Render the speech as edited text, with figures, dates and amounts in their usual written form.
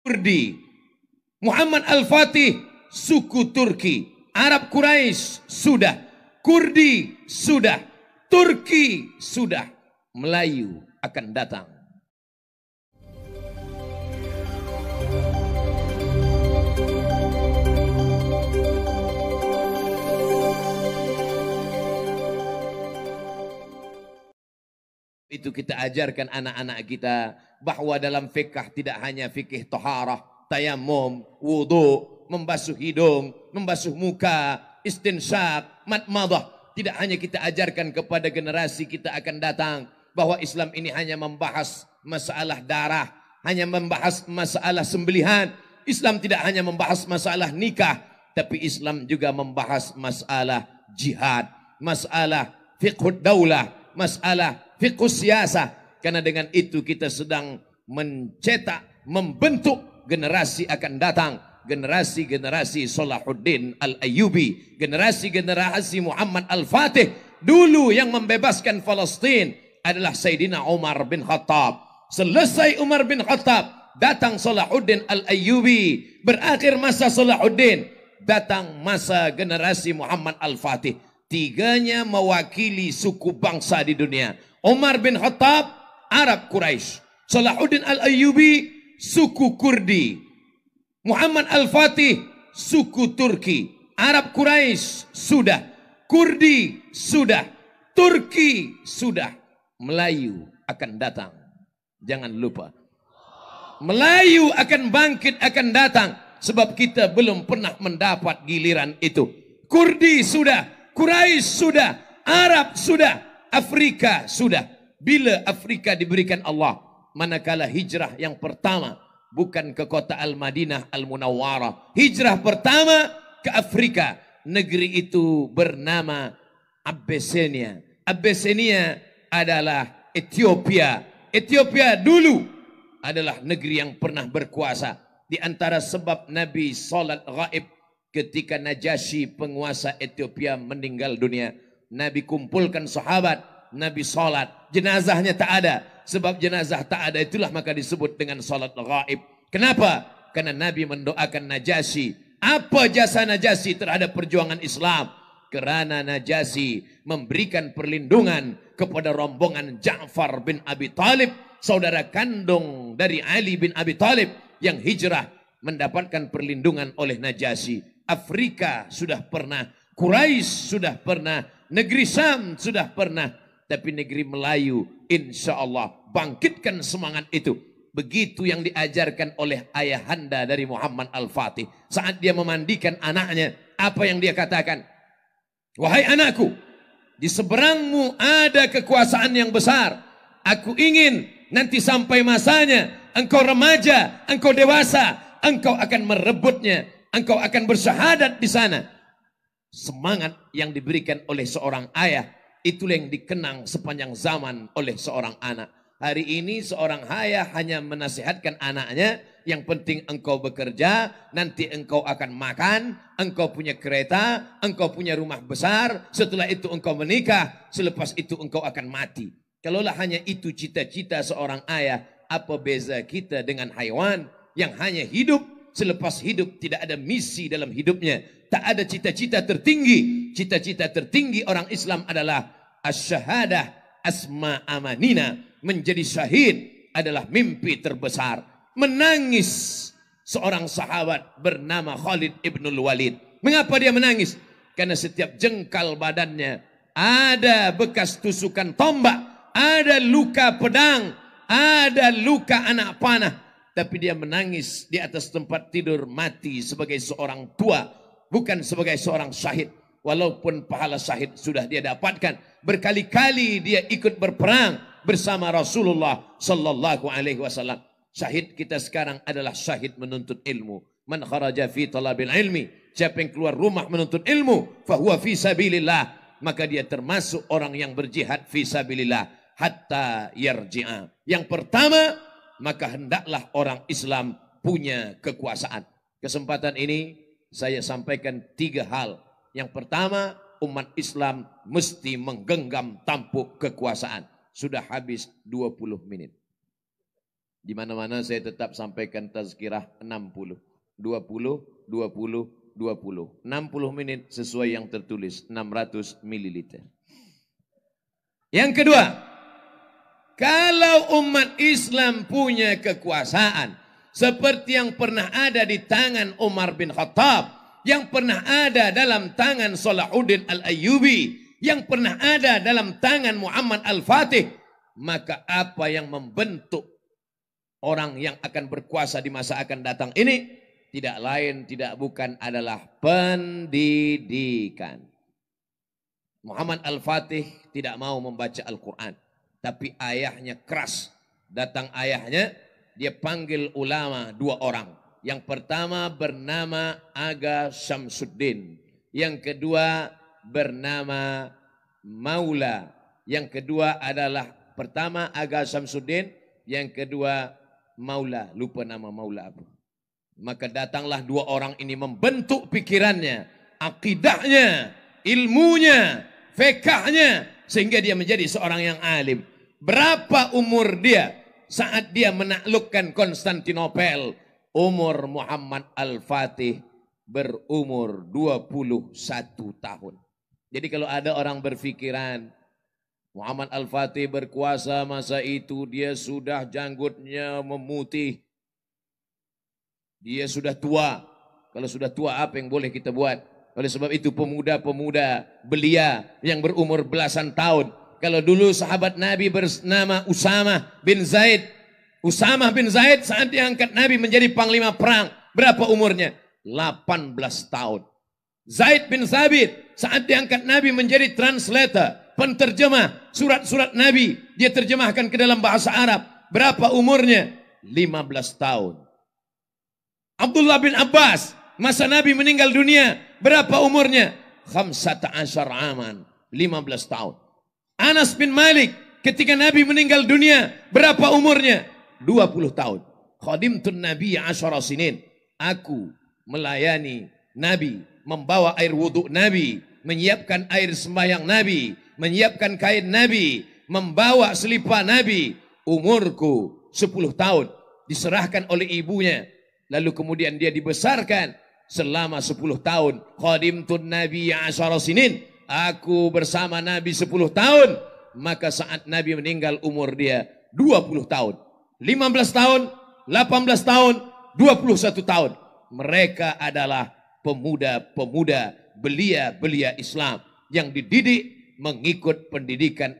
Kurdi. Muhammad Al-Fatih suku Turki. Arab Quraisy sudah. Kurdi sudah. Turki sudah. Melayu akan datang. Itu kita ajarkan anak-anak kita bahwa dalam fikih tidak hanya fikih taharah, tayamum, wudu, membasuh hidung, membasuh muka, istinsyak, madmadah. Tidak hanya kita ajarkan kepada generasi kita akan datang bahwa Islam ini hanya membahas masalah darah, hanya membahas masalah sembelihan. Islam tidak hanya membahas masalah nikah, tapi Islam juga membahas masalah jihad, masalah fiqhud daulah, masalah fiqh siasah. Karena dengan itu kita sedang mencetak, membentuk generasi akan datang. Generasi-generasi Salahuddin Al-Ayyubi. Generasi-generasi Muhammad Al-Fatih. Dulu yang membebaskan Palestin adalah Sayyidina Umar bin Khattab. Selesai Umar bin Khattab, datang Salahuddin Al-Ayyubi. Berakhir masa Salahuddin, datang masa generasi Muhammad Al-Fatih. Tiganya mewakili suku bangsa di dunia. Umar bin Khattab, Arab Quraisy. Salahuddin Al-Ayyubi, suku Kurdi. Muhammad Al-Fatih, suku Turki. Arab Quraisy sudah. Kurdi sudah. Turki sudah. Melayu akan datang. Jangan lupa. Melayu akan bangkit, akan datang. Sebab kita belum pernah mendapat giliran itu. Kurdi sudah. Quraisy sudah. Arab sudah. Afrika sudah. Bila Afrika diberikan Allah, manakala hijrah yang pertama bukan ke kota Al-Madinah Al-Munawwarah, hijrah pertama ke Afrika. Negeri itu bernama Abyssinia. Abyssinia adalah Ethiopia. Ethiopia dulu adalah negeri yang pernah berkuasa. Di antara sebab Nabi salat gaib ketika Najasyi penguasa Ethiopia meninggal dunia, Nabi kumpulkan sahabat, Nabi salat, jenazahnya tak ada. Sebab jenazah tak ada, itulah maka disebut dengan salat gaib. Kenapa? Karena Nabi mendoakan Najasyi. Apa jasa Najasyi terhadap perjuangan Islam? Karena Najasyi memberikan perlindungan kepada rombongan Ja'far bin Abi Talib, saudara kandung dari Ali bin Abi Talib yang hijrah, mendapatkan perlindungan oleh Najasyi. Afrika sudah pernah, Quraisy sudah pernah, negeri Syam sudah pernah. Tapi negeri Melayu insya Allah bangkitkan semangat itu. Begitu yang diajarkan oleh ayahanda dari Muhammad Al-Fatih. Saat dia memandikan anaknya, apa yang dia katakan? Wahai anakku, di seberangmu ada kekuasaan yang besar. Aku ingin nanti sampai masanya, engkau remaja, engkau dewasa, engkau akan merebutnya, engkau akan bersyahadat di sana. Semangat yang diberikan oleh seorang ayah, itulah yang dikenang sepanjang zaman oleh seorang anak. Hari ini seorang ayah hanya menasihatkan anaknya, yang penting engkau bekerja, nanti engkau akan makan, engkau punya kereta, engkau punya rumah besar, setelah itu engkau menikah, selepas itu engkau akan mati. Kalaulah hanya itu cita-cita seorang ayah, apa beza kita dengan haiwan yang hanya hidup, selepas hidup tidak ada misi dalam hidupnya, tak ada cita-cita tertinggi. Cita-cita tertinggi orang Islam adalah asy-syahadah asma amanina, menjadi syahid adalah mimpi terbesar. Menangis seorang sahabat bernama Khalid ibnul Walid. Mengapa dia menangis? Karena setiap jengkal badannya ada bekas tusukan tombak, ada luka pedang, ada luka anak panah. Tapi dia menangis di atas tempat tidur, mati sebagai seorang tua, bukan sebagai seorang syahid. Walaupun pahala syahid sudah dia dapatkan, berkali-kali dia ikut berperang bersama Rasulullah sallallahu alaihi wasallam. Syahid kita sekarang adalah syahid menuntut ilmu. Man kharaja fi talabil ilmi, siapa yang keluar rumah menuntut ilmu, fahuwa fi sabilillah, maka dia termasuk orang yang berjihad fi sabilillah hatta yarji'a. Yang pertama, maka hendaklah orang Islam punya kekuasaan. Kesempatan ini saya sampaikan 3 hal. Yang pertama, umat Islam mesti menggenggam tampuk kekuasaan. Sudah habis 20 menit. Di mana-mana saya tetap sampaikan tazkirah 60. 20, 20, 20. 60 menit sesuai yang tertulis, 600 ml. Yang kedua, kalau umat Islam punya kekuasaan seperti yang pernah ada di tangan Umar bin Khattab, yang pernah ada dalam tangan Salahuddin Al-Ayyubi, yang pernah ada dalam tangan Muhammad Al-Fatih, maka apa yang membentuk orang yang akan berkuasa di masa akan datang ini tidak lain tidak bukan adalah pendidikan. Muhammad Al-Fatih tidak mau membaca Al-Quran, tapi ayahnya keras. Datang ayahnya, dia panggil ulama 2 orang. Yang pertama bernama Aga Syamsuddin, yang kedua bernama Maula. Yang kedua adalah pertama Aga Syamsuddin, yang kedua Maula, lupa nama Maula apa. Maka datanglah 2 orang ini membentuk pikirannya, akidahnya, ilmunya, fikahnya, sehingga dia menjadi seorang yang alim. Berapa umur dia saat dia menaklukkan Konstantinopel? Umur Muhammad Al-Fatih berumur 21 tahun. Jadi kalau ada orang berfikiran Muhammad Al-Fatih berkuasa masa itu dia sudah janggutnya memutih, dia sudah tua. Kalau sudah tua apa yang boleh kita buat? Oleh sebab itu pemuda-pemuda belia yang berumur belasan tahun. Kalau dulu sahabat Nabi bernama Usamah bin Zaid. Usamah bin Zaid saat diangkat Nabi menjadi panglima perang. Berapa umurnya? 18 tahun. Zaid bin Thabit saat diangkat Nabi menjadi translator, penterjemah surat-surat Nabi. Dia terjemahkan ke dalam bahasa Arab. Berapa umurnya? 15 tahun. Abdullah bin Abbas masa Nabi meninggal dunia. Berapa umurnya? 15 aman. 15 tahun. Anas bin Malik ketika Nabi meninggal dunia. Berapa umurnya? 20 tahun. Khadimtun Nabi 10 sinin. Aku melayani Nabi, membawa air wudhu Nabi, menyiapkan air sembahyang Nabi, menyiapkan kain Nabi, membawa selipar Nabi. Umurku 10 tahun. Diserahkan oleh ibunya. Lalu kemudian dia dibesarkan selama 10 tahun. Khadimtun Nabi 10 sinin. Aku bersama Nabi 10 tahun. Maka saat Nabi meninggal umur dia 20 tahun. 15 tahun, 18 tahun, 21 tahun. Mereka adalah pemuda-pemuda belia-belia Islam yang dididik mengikut pendidikan